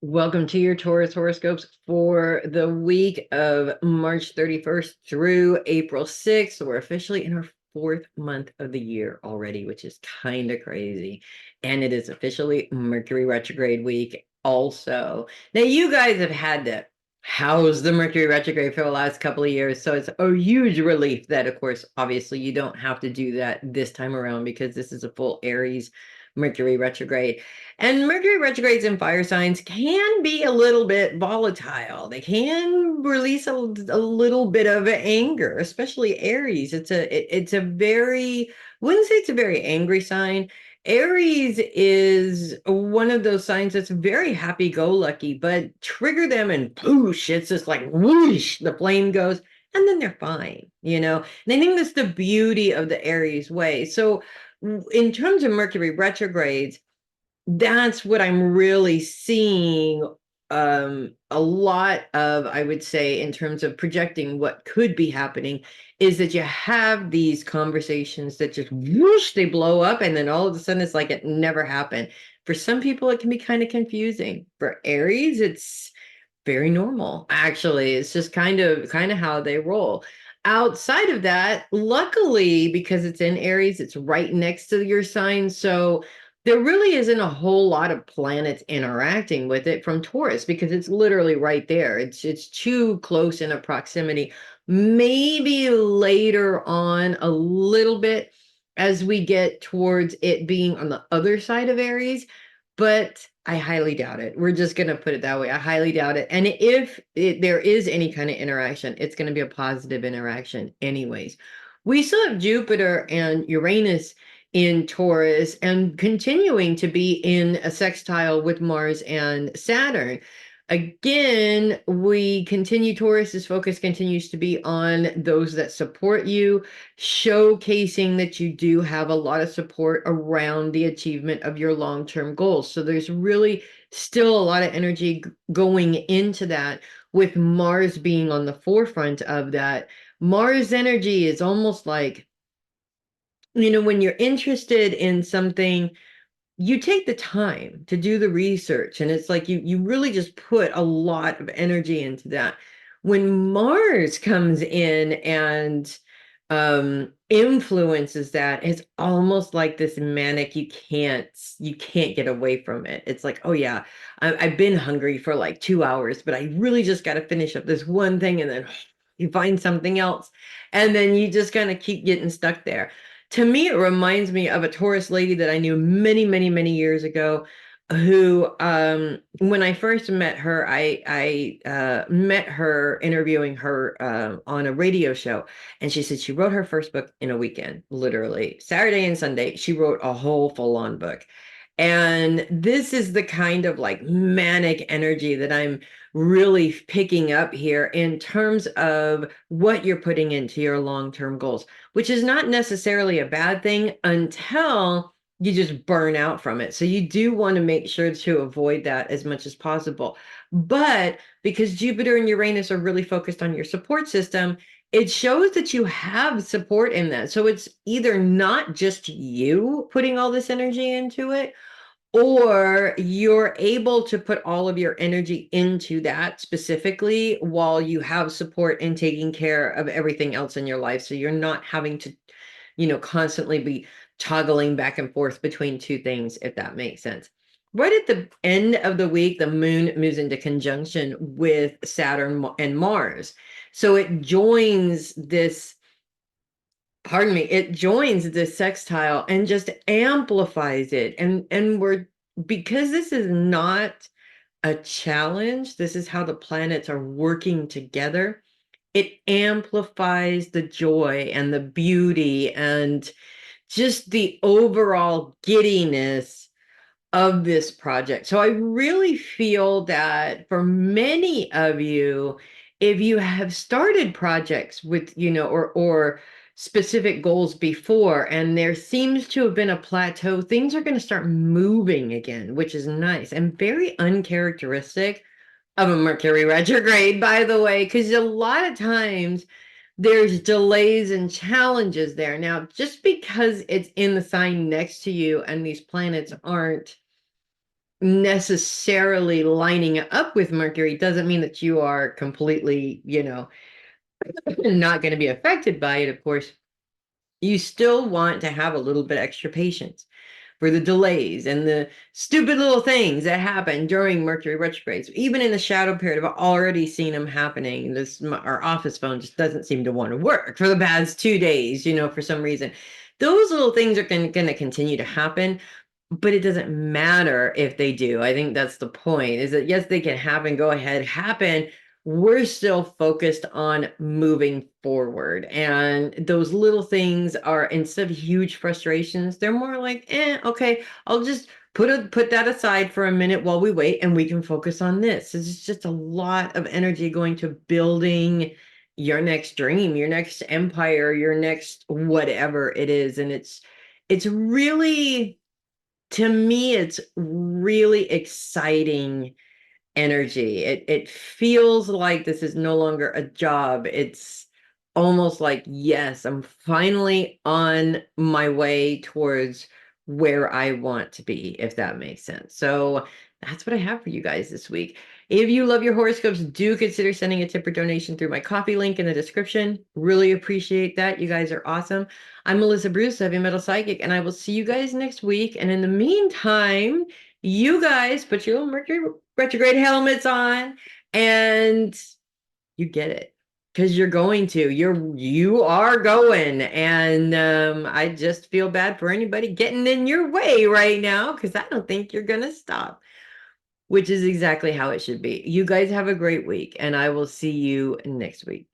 Welcome to your Taurus horoscopes for the week of March 31st through April 6th. We're officially in our fourth month of the year already, which is kind of crazy. And it is officially Mercury retrograde week also. Now, you guys have had to house the Mercury retrograde for the last couple of years. So it's a huge relief that, of course, obviously you don't have to do that this time around because this is a full Aries Mercury retrograde. And Mercury retrogrades in fire signs can be a little bit volatile. They can release a little bit of anger, especially Aries. It's a very, I wouldn't say it's a very angry sign. Aries is one of those signs that's very happy-go-lucky, but trigger them and poosh, it's just like whoosh, the flame goes, and then they're fine, you know? And I think that's the beauty of the Aries way. So in terms of Mercury retrogrades, that's what I'm really seeing a lot of, I would say, in terms of projecting what could be happening, is that you have these conversations that just whoosh, they blow up, and then all of a sudden it's like it never happened. For some people, it can be kind of confusing. For Aries, it's very normal. Actually, it's just kind of how they roll. Outside of that, luckily, because it's in Aries, it's right next to your sign. So there really isn't a whole lot of planets interacting with it from Taurus because it's literally right there. It's too close in a proximity. Maybe later on a little bit as we get towards it being on the other side of Aries, but I highly doubt it. We're just going to put it that way. I highly doubt it. And if there is any kind of interaction, it's going to be a positive interaction anyways. We still have Jupiter and Uranus in Taurus and continuing to be in a sextile with Mars and Saturn. Again, Taurus's focus continues to be on those that support you, showcasing that you do have a lot of support around the achievement of your long-term goals. So there's really still a lot of energy going into that, with Mars being on the forefront of that. Mars energy is almost like, when you're interested in something, you take the time to do the research, and it's like you really just put a lot of energy into that. When Mars comes in and influences that, it's almost like this manic, you can't get away from it. It's like, oh yeah, I've been hungry for like 2 hours, but I really just got to finish up this one thing, and then you find something else, and then you just kind of keep getting stuck there. To me, it reminds me of a Taurus lady that I knew many, many, many years ago, who, when I first met her, I met her interviewing her on a radio show, and she said she wrote her first book in a weekend, literally Saturday and Sunday. She wrote a whole full-on book. And this is the kind of like manic energy that I'm really picking up here in terms of what you're putting into your long-term goals, which is not necessarily a bad thing until you just burn out from it. So you do want to make sure to avoid that as much as possible. But because Jupiter and Uranus are really focused on your support system, it shows that you have support in that. So it's either not just you putting all this energy into it, or you're able to put all of your energy into that specifically while you have support and taking care of everything else in your life. So you're not having to, constantly be toggling back and forth between two things, if that makes sense. Right at the end of the week, the moon moves into conjunction with Saturn and Mars. So it joins this, pardon me, it joins this sextile and just amplifies it. And because this is not a challenge, this is how the planets are working together. It amplifies the joy and the beauty and just the overall giddiness of this project. So I really feel that for many of you, if you have started projects with, or specific goals before, and there seems to have been a plateau, things are going to start moving again, which is nice and very uncharacteristic of a Mercury retrograde, by the way, because a lot of times there's delays and challenges there. Now, just because it's in the sign next to you and these planets aren't necessarily lining up with Mercury doesn't mean that you are completely, not going to be affected by it, of course. You still want to have a little bit extra patience for the delays and the stupid little things that happen during Mercury retrogrades. Even in the shadow period, I've already seen them happening. Our office phone just doesn't seem to want to work for the past 2 days, for some reason. Those little things are going to continue to happen, but it doesn't matter if they do. I think that's the point, is that yes, they can happen, go ahead, happen. We're still focused on moving forward. And those little things are, instead of huge frustrations, they're more like, okay, I'll just put that aside for a minute while we wait and we can focus on this. It's just a lot of energy going to building your next dream, your next empire, your next whatever it is. And it's really, to me, it's really exciting energy. It feels like this is no longer a job. It's almost like, yes, I'm finally on my way towards where I want to be, if that makes sense. So that's what I have for you guys this week. If you love your horoscopes, do consider sending a tip or donation through my Coffee link in the description. Really appreciate that. You guys are awesome. I'm Melissa Bruce, Heavy Metal Psychic, and I will see you guys next week. And in the meantime, you guys put your little Mercury retrograde helmets on and you get it, because you're going to, you are going. And I just feel bad for anybody getting in your way right now, because I don't think you're gonna stop, which is exactly how it should be. You guys have a great week, and I will see you next week.